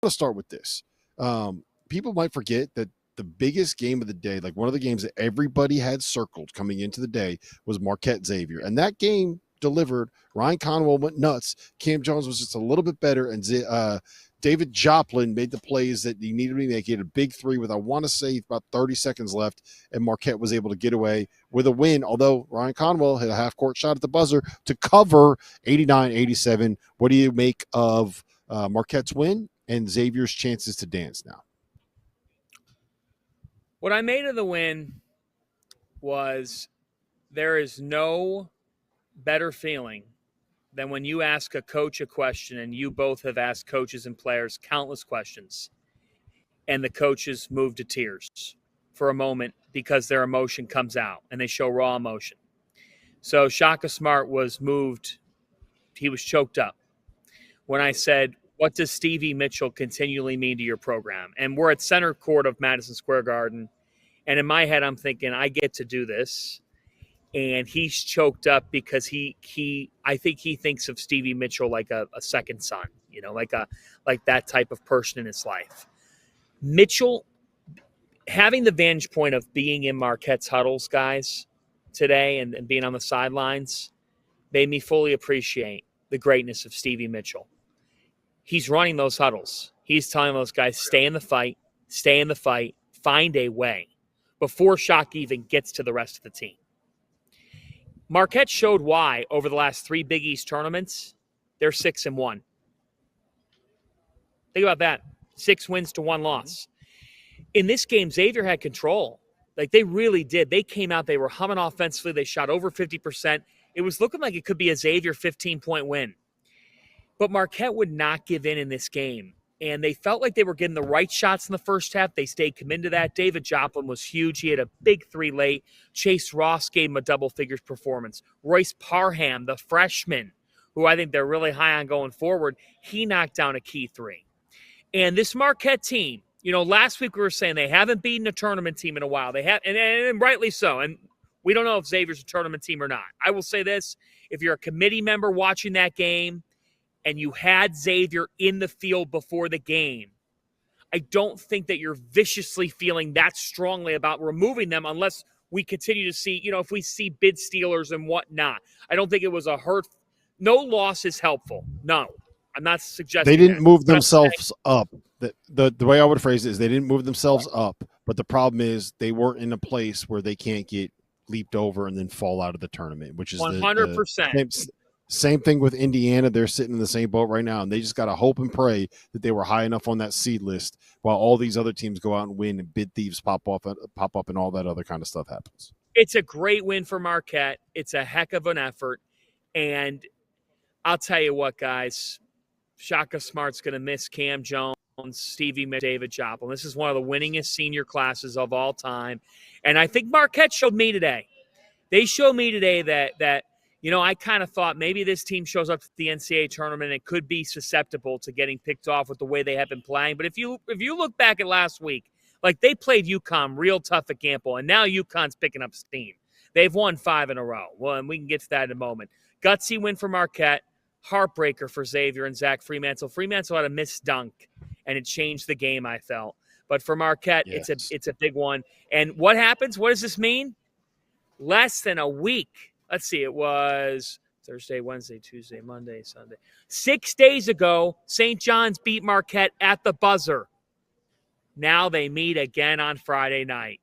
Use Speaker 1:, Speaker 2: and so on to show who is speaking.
Speaker 1: to start with this. People might forget that the biggest game of the day, like one of the games that everybody had circled coming into the day, was Marquette Xavier. And that game delivered. Ryan Conwell went nuts. Cam Jones was just a little bit better. And David Joplin made the plays that he needed to make. He had a big three with, I want to say, about 30 seconds left. And Marquette was able to get away with a win, although Ryan Conwell had a half-court shot at the buzzer to cover 89-87. What do you make of Marquette's win and Xavier's chances to dance now?
Speaker 2: What I made of the win was there is no better feeling than when you ask a coach a question, and you both have asked coaches and players countless questions, and the coaches move to tears for a moment because their emotion comes out and they show raw emotion. So Shaka Smart was moved. He was choked up when I said, what does Stevie Mitchell continually mean to your program? And we're at center court of Madison Square Garden. And in my head, I'm thinking, I get to do this. And he's choked up because I think he thinks of Stevie Mitchell like a second son, like that type of person in his life. Mitchell, having the vantage point of being in Marquette's huddles, guys, today and being on the sidelines, made me fully appreciate the greatness of Stevie Mitchell. He's running those huddles. He's telling those guys, stay in the fight, find a way before Shock even gets to the rest of the team. Marquette showed why over the last 3 Big East tournaments, they're 6-1. Think about that. 6 wins to 1 loss. In this game, Xavier had control. Like, they really did. They came out, they were humming offensively. They shot over 50%. It was looking like it could be a Xavier 15-point win. But Marquette would not give in this game. And they felt like they were getting the right shots in the first half. They stayed committed to that. David Joplin was huge. He had a big 3 late. Chase Ross gave him a double-figures performance. Royce Parham, the freshman, who I think they're really high on going forward, he knocked down a key 3. And this Marquette team, last week we were saying they haven't beaten a tournament team in a while. They have, and rightly so. And we don't know if Xavier's a tournament team or not. I will say this. If you're a committee member watching that game, and you had Xavier in the field before the game, I don't think that you're viciously feeling that strongly about removing them unless we continue to see, if we see bid stealers and whatnot. I don't think it was a hurt. No loss is helpful. No, I'm not suggesting
Speaker 1: they didn't move
Speaker 2: but
Speaker 1: themselves up. The way I would phrase it is they didn't move themselves up, but the problem is they weren't in a place where they can't get leaped over and then fall out of the tournament, which is
Speaker 2: 100%.
Speaker 1: Same thing with Indiana. They're sitting in the same boat right now, and they just got to hope and pray that they were high enough on that seed list while all these other teams go out and win and bid thieves pop up, and all that other kind of stuff happens.
Speaker 2: It's a great win for Marquette. It's a heck of an effort. And I'll tell you what, guys, Shaka Smart's going to miss Cam Jones, Stevie Mitchell, David Joplin. This is one of the winningest senior classes of all time. And I think Marquette showed me today. They showed me today that I kind of thought maybe this team shows up at the NCAA tournament and it could be susceptible to getting picked off with the way they have been playing. But if you look back at last week, like they played UConn real tough at Gamble, and now UConn's picking up steam. They've won 5 in a row. Well, and we can get to that in a moment. Gutsy win for Marquette. Heartbreaker for Xavier and Zach Fremantle. Fremantle had a missed dunk, and it changed the game, I felt. But for Marquette, yes, it's a big one. And what happens? What does this mean? Less than a week. Let's see, it was Thursday, Wednesday, Tuesday, Monday, Sunday. 6 days ago, St. John's beat Marquette at the buzzer. Now they meet again on Friday night.